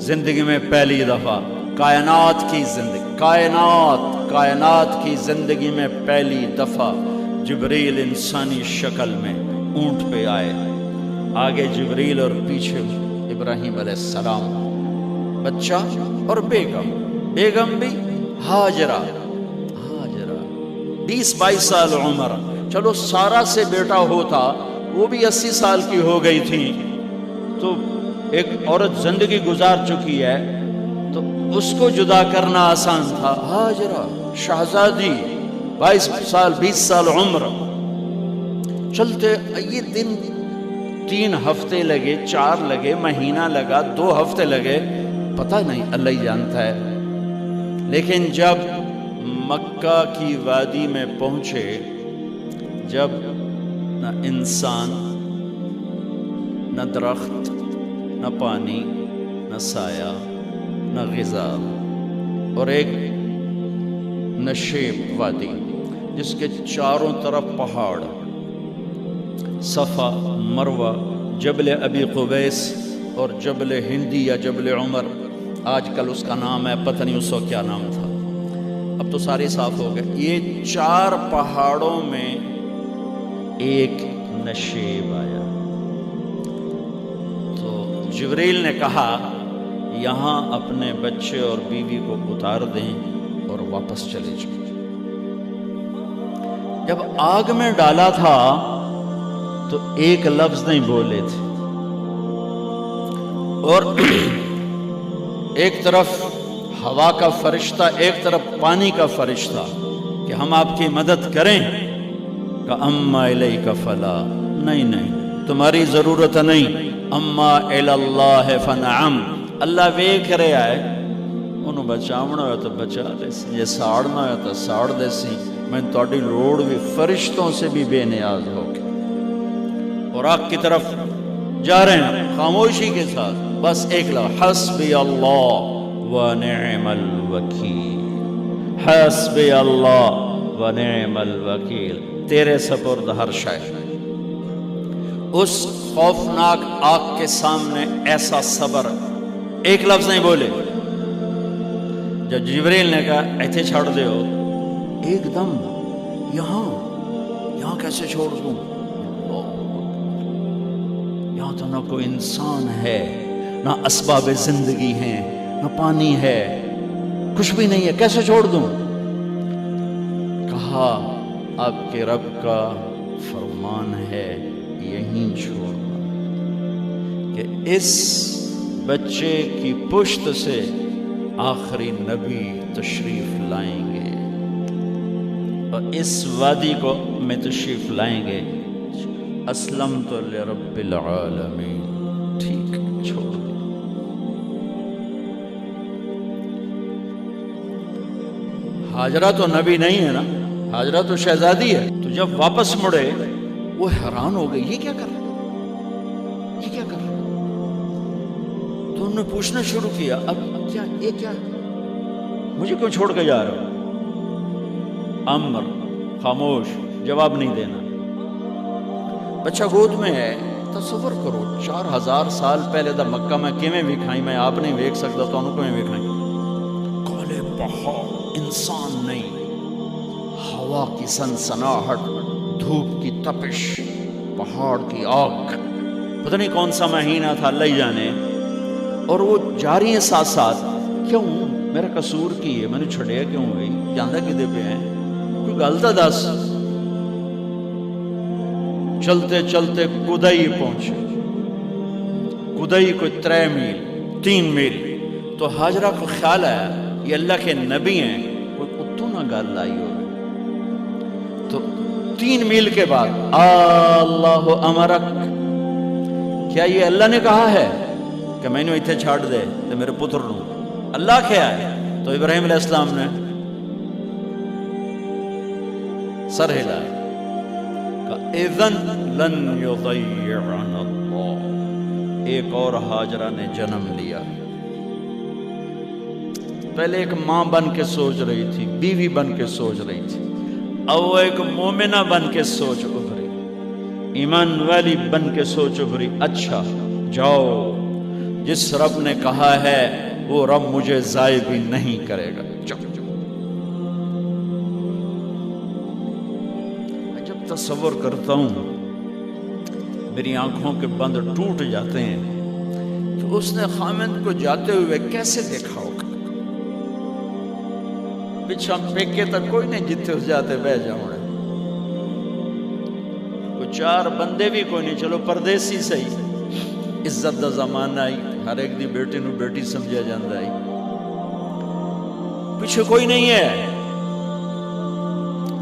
زندگی میں پہلی دفعہ کائنات کی زندگی میں پہلی دفعہ جبریل انسانی شکل میں اونٹ پہ آئے، آگے جبریل اور پیچھے ابراہیم علیہ السلام، بچہ اور بیگم بھی ہاجرہ 20-22 سال عمر، چلو سارا سے بیٹا ہوتا وہ بھی 80 سال کی ہو گئی تھی، تو ایک عورت زندگی گزار چکی ہے تو اس کو جدا کرنا آسان تھا۔ ہاجرہ شہزادی 22 سال 20 سال عمر، چلتے یہ دن 3 ہفتے لگے، 4 لگے، مہینہ لگا، 2 ہفتے لگے، پتہ نہیں، اللہ ہی جانتا ہے۔ لیکن جب مکہ کی وادی میں پہنچے، جب نہ انسان، نہ درخت، نہ پانی، نہ سایہ، نہ غذا، اور ایک نشیب وادی جس کے چاروں طرف پہاڑ، صفا، مروہ، جبل ابی قبیس اور جبل ہندی یا جبل عمر، آج کل اس کا نام ہے، پتہ نہیں اس وقت کیا نام تھا، اب تو سارے صاف ہو گئے۔ یہ 4 پہاڑوں میں ایک نشیب آیا، تو جبریل نے کہا یہاں اپنے بچے اور بیوی کو اتار دیں اور واپس چلے جائیں۔ جب آگ میں ڈالا تھا تو ایک لفظ نہیں بولے تھے، اور ایک طرف ہوا کا فرشتہ، ایک طرف پانی کا فرشتہ کہ ہم آپ کی مدد کریں، کہ اما الیک فلا، نہیں تمہاری ضرورت نہیں، اما اللہ فنعم، اللہ ویکھ رہا ہے، انہوں بچاونا ہویا تو بچا دے سی، یہ ساڑنا ہویا تو ساڑ دے سی، میں تہاڈی لوڑ بھی فرشتوں سے بھی بے نیاز ہو کے، اور آگ کی طرف جا رہے ہیں خاموشی کے ساتھ، بس ایک لفظ، حسبی اللہ ونعم الوکیل، حسبی اللہ ونعم الوکیل، تیرے سپرد ہر شے۔ اس خوفناک آگ کے سامنے ایسا صبر، ایک لفظ نہیں بولے۔ جب جبریل نے کہا ایتھے چھوڑ دے ہو، ایک دم یہاں کیسے چھوڑ دوں، یہاں تو نہ کوئی انسان ہے، نہ اسباب زندگی ہیں، نہ پانی ہے، کچھ بھی نہیں ہے، کیسے چھوڑ دوں؟ کہا آپ کے رب کا فرمان ہے یہیں چھوڑنا، کہ اس بچے کی پشت سے آخری نبی تشریف لائیں گے اور اس وادی کو میں تشریف لائیں گے۔ اسلمت لرب العالمین، ٹھیک چھوڑ دیں۔ ہاجرہ تو نبی نہیں ہے نا، ہاجرہ تو شہزادی ہے، تو جب واپس مڑے وہ حیران ہو گئی، یہ کیا کر رہا ہے، یہ کیا کر رہا ہے؟ تو انہوں نے پوچھنا شروع کیا، اب کیا یہ کیا، مجھے کیوں چھوڑ کے جا رہا ہو؟ امر، خاموش، جواب نہیں دینا۔ بچہ گود میں ہے، تصور کرو 4000 سال پہلے دا مکہ میں کیویں وکھائی، میں آپ نہیں ویکھ سکتا تو انہوں کیویں وکھائی، کالے پہاڑ، انسان نہیں، ہوا کی سنسناہٹ، دھوپ کی تپش، پہاڑ کی آگ، پتہ نہیں کون سا مہینہ تھا، اللہ ہی جانے، اور وہ جاری ہیں ساتھ ساتھ، کیوں میرا قصور کی ہے، میں نے چھڑیا کیوں ہوئی، جاندہ کدے پہ ہیں، کوئی غلطہ دس۔ چلتے چلتے کدئی پہنچے، کدئی کوئی 3 میل، تو ہاجرہ کو خیال آیا یہ اللہ کے نبی ہیں، کوئی اتو نہ گل لائی ہو، تو 3 میل کے بعد اللہ امرک، کیا یہ اللہ نے کہا ہے کہ میں نے اتنے چھاڑ دے تو میرے پتر نو، اللہ کیا ہے؟ تو ابراہیم علیہ السلام نے سر ہلایا، کہ اذن لن یضیعنا اللہ۔ ایک اور ہاجرہ نے جنم لیا، پہلے ایک ماں بن کے سوچ رہی تھی، بیوی بن کے سوچ رہی تھی، اب وہ ایک مومنہ بن کے سوچ ابھری، ایمان والی بن کے سوچ ابھری، اچھا جاؤ جس رب نے کہا ہے وہ رب مجھے ضائع بھی نہیں کرے گا۔ میں جب تصور کرتا ہوں میری آنکھوں کے بند ٹوٹ جاتے ہیں کہ اس نے خامند کو جاتے ہوئے کیسے دیکھا ہوگا۔ پچھا پیکے تک کوئی نہیں جتے اس جاتے بہ جاؤں، کوئی چار بندے بھی کوئی نہیں، چلو پردیسی صحیح، عزت دا زمانہ آئی، ہر ایک دی بیٹی نو بیٹی سمجھا جاندہ آئی، پیچھے کوئی نہیں ہے،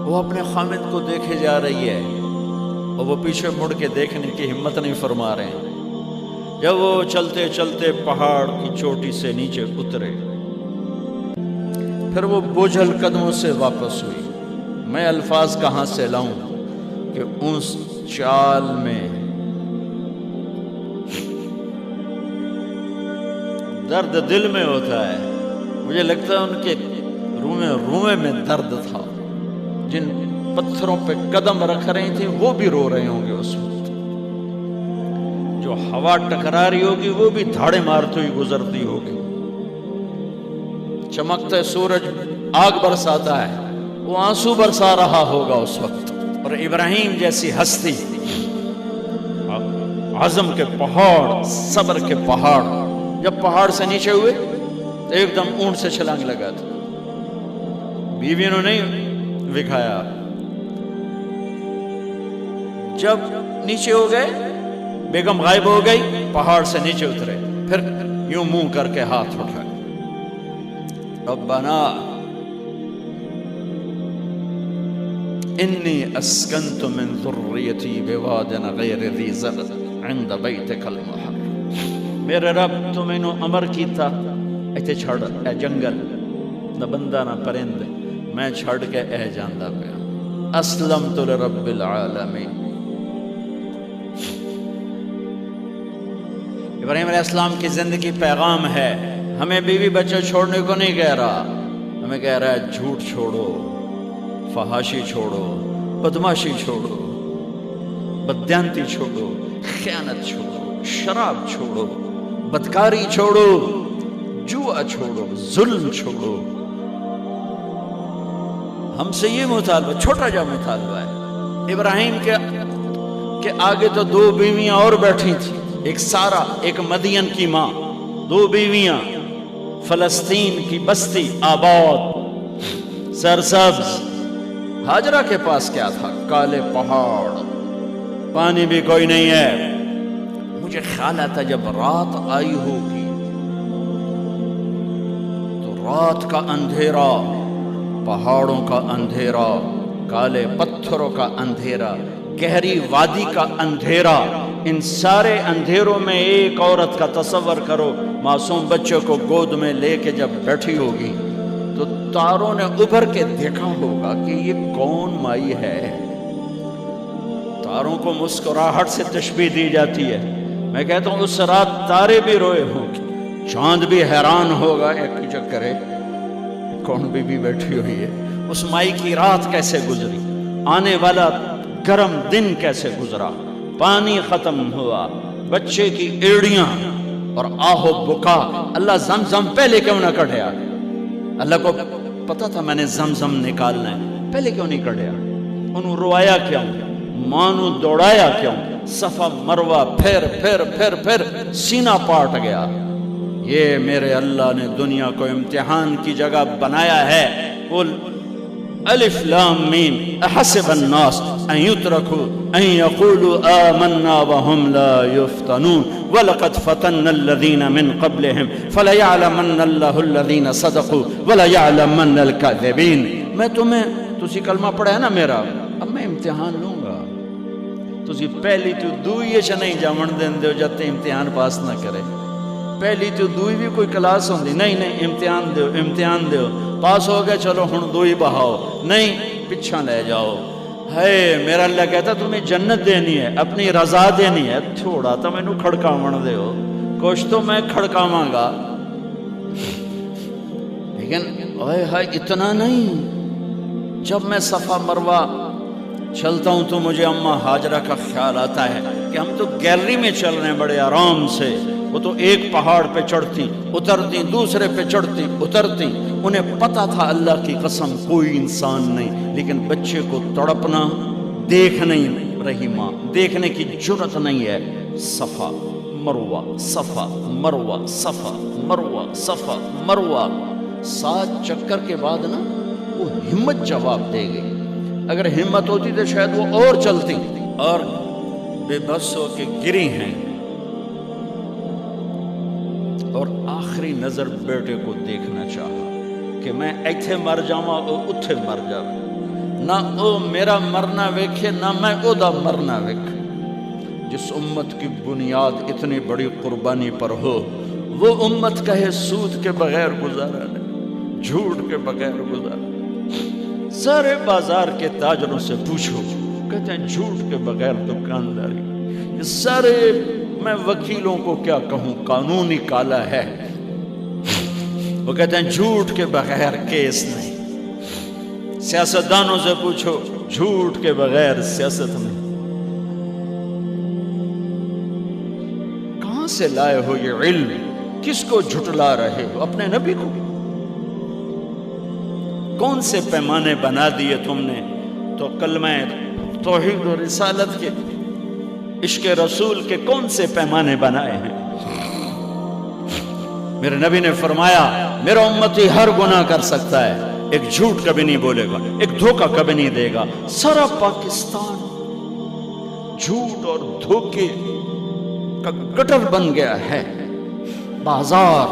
وہ اپنے خامد کو دیکھے جا رہی ہے اور وہ پیچھے مڑ کے دیکھنے کی ہمت نہیں فرما رہے ہیں۔ جب وہ چلتے چلتے پہاڑ کی چوٹی سے نیچے اترے، پھر وہ بوجھل قدموں سے واپس ہوئی۔ میں الفاظ کہاں سے لاؤں کہ اس چال میں درد دل میں ہوتا ہے۔ مجھے لگتا ہے ان کے روئے میں درد تھا، جن پتھروں پہ قدم رکھ رہی تھی وہ بھی رو رہے ہوں گے اس وقت، جو ہوا ٹکرا رہی ہوگی وہ بھی دھاڑے مارتی ہوئی گزرتی ہوگی، چمکتے سورج آگ برساتا ہے وہ آنسو برسا رہا ہوگا اس وقت۔ اور ابراہیم جیسی ہستی، عزم کے پہاڑ، صبر کے پہاڑ، جب پہاڑ سے نیچے ہوئے تو ایک دم اونٹ سے چھلانگ لگا تھا، بیوی نے نہیں دکھایا۔ جب نیچے ہو گئے، بیگم غائب ہو گئی، پہاڑ سے نیچے اترے، پھر یوں منہ کر کے ہاتھ اٹھائے، ربنا انی اسکنت من ذریتی بواد غیر ذی زرع عند بیتک المحرم۔ میرے رب تو میں نے امر کیتا ایتھے چھڑ اے جنگل، نہ بندہ نہ پرند، میں چھڑ کے اے جاندہ پیا، اسلمت لرب العالمین۔ ابراہیم علیہ السلام کی زندگی پیغام ہے، ہمیں بیوی بچے چھوڑنے کو نہیں کہہ رہا، ہمیں کہہ رہا ہے جھوٹ چھوڑو، فحاشی چھوڑو، بدماشی چھوڑو، بددیانتی چھوڑو، خیانت چھوڑو، شراب چھوڑو، بدکاری چھوڑو، جوا چھوڑو، ظلم چھوڑو۔ ہم سے یہ مطالبہ، چھوٹا جا مطالبہ ہے۔ ابراہیم کے آگے تو دو بیویاں اور بیٹھی تھیں، ایک سارا، ایک مدین کی ماں، دو بیویاں، فلسطین کی بستی آباد سرسبز۔ ہاجرہ کے پاس کیا تھا؟ کالے پہاڑ، پانی بھی کوئی نہیں ہے۔ مجھے خیال آتا جب رات آئی ہوگی تو رات کا اندھیرا، پہاڑوں کا اندھیرا، کالے پتھروں کا اندھیرا، گہری وادی کا اندھیرا، ان سارے اندھیروں میں ایک عورت کا تصور کرو، معصوم بچے کو گود میں لے کے جب بیٹھی ہوگی تو تاروں نے ابھر کے دیکھا ہوگا کہ یہ کون مائی ہے۔ تاروں کو مسکراہٹ سے تشبیہ دی جاتی ہے۔ میں کہتا ہوں اس رات تارے بھی روئے ہوں گے، چاند بھی حیران ہوگا، ایک چکرے کون بی بی بیٹھی ہوئی ہے، اس مائی کی رات کیسے گزری، آنے والا گرم دن کیسے گزرا، پانی ختم ہوا، بچے کی ایڑیاں اور آہو بکا۔ اللہ زمزم پہلے کیوں نہ کڑھیا؟ اللہ کو پتا تھا میں نے زمزم نکالنا ہے، پہلے کیوں نہیں کڑھیا؟ انہوں روایا کیوں؟ مانو دوڑایا کیوں؟ صفا مروہ پھر پھر پھر پھر سینہ پاٹ گیا۔ یہ میرے اللہ نے دنیا کو امتحان کی جگہ بنایا ہے۔ قل الف لام میم احسب الناس ان يتركوا ان يقولوا آمنا وهم لا يفتنون ولقد فتنا الذين من قبلهم فليعلمن الله الذين صدقوا وليعلمن الكاذبين۔ میں تسی کلمہ پڑھا ہے نا میرا، اب میں امتحان لوں گا۔ تسی پہلی تو دوئی چ نہیں جامن دین دیو جب تے امتحان پاس نہ کرے۔ پہلی تو دوئی بھی کوئی کلاس ہوندی نہیں، امتحان دیو، امتحان دیو، پاس ہو گئے چلو ہن دوئی بہاؤ، نہیں پچھا لے جاؤ۔ ہے میرا اللہ کہتا تمہیں جنت دینی ہے، اپنی رضا دینی ہے، تھوڑا تو میں نو کھڑکاون دیو، کچھ تو میں کھڑکاواں گا، لیکن اوئے ہائے اتنا نہیں۔ جب میں صفا مروہ چلتا ہوں تو مجھے اماں ہاجرہ کا خیال آتا ہے کہ ہم تو گیلری میں چل رہے ہیں بڑے آرام سے، وہ تو ایک پہاڑ پہ چڑھتی اترتی، دوسرے پہ چڑھتی اترتی، انہیں پتا تھا اللہ کی قسم کوئی انسان نہیں، لیکن بچے کو تڑپنا دیکھ نہیں رہی ماں، دیکھنے کی جرت نہیں ہے۔ صفا مروہ، صفا مروہ، صفا مروہ، صفا مروہ، 7 چکر کے بعد نا وہ ہمت جواب دے گئی۔ اگر ہمت ہوتی تو شاید وہ اور چلتی، اور بے بس ہو کے گری ہیں، اور آخری نظر بیٹے کو دیکھنا چاہا کہ میں ایتھے مر جاواں او اتھے مر جاوے، نہ او میرا مرنا ویکھے نہ میں او دا مرنا ویکھے۔ جس امت کی بنیاد اتنی بڑی قربانی پر ہو، وہ امت کہے سود کے بغیر گزارا نہیں، جھوٹ کے بغیر گزارا۔ سارے بازار کے تاجروں سے پوچھو، کہتے ہیں جھوٹ کے بغیر دکانداری۔ یہ سارے، میں وکیلوں کو کیا کہوں، قانون ہی کالا ہے، وہ کہتے ہیں جھوٹ کے بغیر کیس نہیں۔ سیاستدانوں سے پوچھو، جھوٹ کے بغیر سیاست نہیں۔ کہاں سے لائے ہو یہ علم؟ کس کو جھٹلا رہے ہو؟ اپنے نبی کو؟ کون سے پیمانے بنا دیے تم نے؟ تو کلمہ توحید و رسالت کے، عشق رسول کے کون سے پیمانے بنائے ہیں؟ میرے نبی نے فرمایا میرا امتی ہر گناہ کر سکتا ہے، ایک جھوٹ کبھی نہیں بولے گا، ایک دھوکہ کبھی نہیں دے گا۔ سارا پاکستان جھوٹ اور دھوکے کا گٹر بن گیا ہے۔ بازار،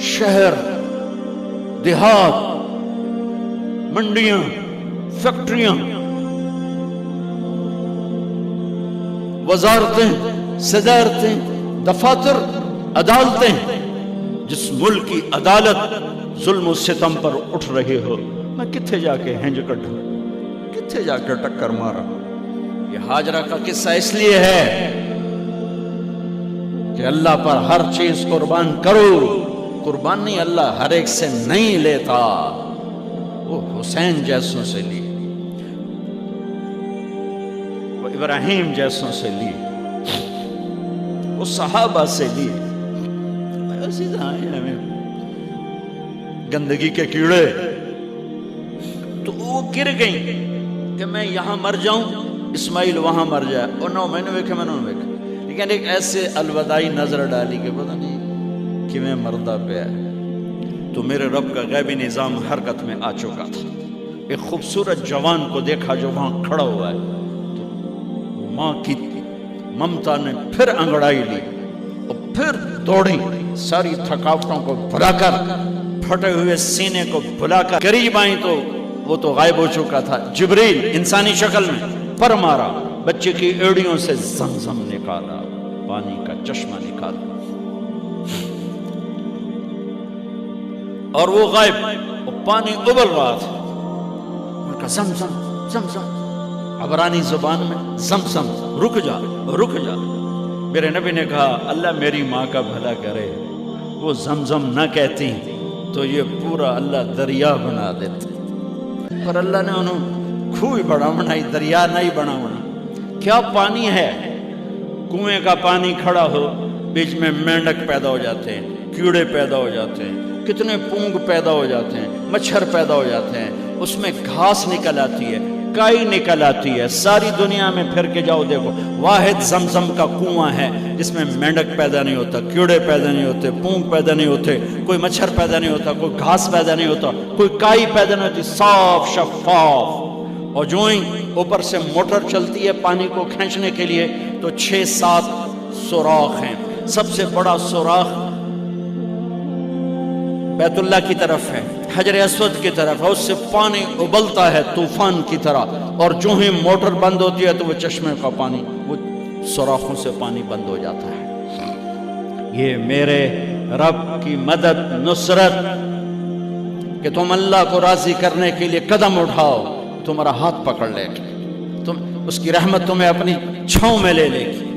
شہر، دیہات، منڈیاں، فیکٹریاں، وزارتیں، صدارتیں، دفاتر، عدالتیں، جس ملک کی عدالت ظلم و ستم پر اٹھ رہے ہو، میں کتھے جا کے ہنج کٹوں، کتھے جا کے ٹکر مارا۔ یہ ہاجرہ کا قصہ اس لیے ہے کہ اللہ پر ہر چیز قربان کرو۔ قربان نہیں، اللہ ہر ایک سے نہیں لیتا، وہ حسین جیسوں سے لی، وہ ابراہیم جیسوں سے لی، وہ صحابہ سے لی۔ گندگی کے کیڑے تو وہ گر گئیں کہ میں یہاں مر جاؤں، اسماعیل وہاں مر جائے، اور نو میں نے ویکھے، میں نے ویکھے، لیکن ایک ایسے الوداعی نظر ڈالی کہ پتہ نہیں کہ میں مردہ پہ ہے۔ تو میرے رب کا غیبی نظام حرکت میں آ چکا تھا۔ ایک خوبصورت جوان کو دیکھا جو وہاں کھڑا ہوا ہے، تو ماں کی ممتا نے پھر انگڑائی لی اور پھر دوڑی، ساری تھکاوٹوں کو بھلا کر، پھٹے ہوئے سینے کو بھلا کر قریب آئیں تو وہ تو غائب ہو چکا تھا۔ جبریل انسانی شکل میں پر مارا، بچے کی ایڑیوں سے زمزم نکالا، پانی کا چشمہ نکالا، اور وہ غائب، وہ پانی ابل رہا تھا۔ ان کا زمزم زمزم، عبرانی زبان میں زمزم، رک جا رک جا۔ میرے نبی نے کہا اللہ میری ماں کا بھلا کرے، وہ زمزم نہ کہتی تو یہ پورا اللہ دریا بنا دیتے، پر اللہ نے انہوں کھوئی بڑا بنائی، دریا نہیں بنا بنا۔ کیا پانی ہے؟ کنویں کا پانی کھڑا ہو، بیچ میں مینڈک پیدا ہو جاتے ہیں، کیڑے پیدا ہو جاتے ہیں، کتنے پونگ پیدا ہو جاتے ہیں، مچھر پیدا ہو جاتے ہیں، اس میں گھاس نکل آتی ہے، کائی نکل آتی ہے۔ ساری دنیا میں پھر کے جاؤ دیکھو، واحد زمزم کا کنواں ہے جس میں مینڈک پیدا نہیں ہوتا، کیڑے پیدا نہیں ہوتے، پونگ پیدا نہیں ہوتے، کوئی مچھر پیدا نہیں ہوتا، کوئی گھاس پیدا نہیں ہوتا، کوئی کائی پیدا نہیں ہوتی، صاف شفاف۔ اور جو ہی اوپر سے موٹر چلتی ہے پانی کو کھینچنے کے لیے تو 6-7 سوراخ ہیں۔ سب سے بڑا سوراخ بیت اللہ کی طرف ہے، حجر اسود کی طرف ہے، اس سے پانی ابلتا ہے طوفان کی طرح، اور جو ہی موٹر بند ہوتی ہے تو وہ چشمے کا پانی، وہ سوراخوں سے پانی بند ہو جاتا ہے۔ یہ میرے رب کی مدد، نصرت، کہ تم اللہ کو راضی کرنے کے لیے قدم اٹھاؤ، تمہارا ہاتھ پکڑ لے گی، تم اس کی رحمت تمہیں اپنی چھاؤں میں لے لے گی۔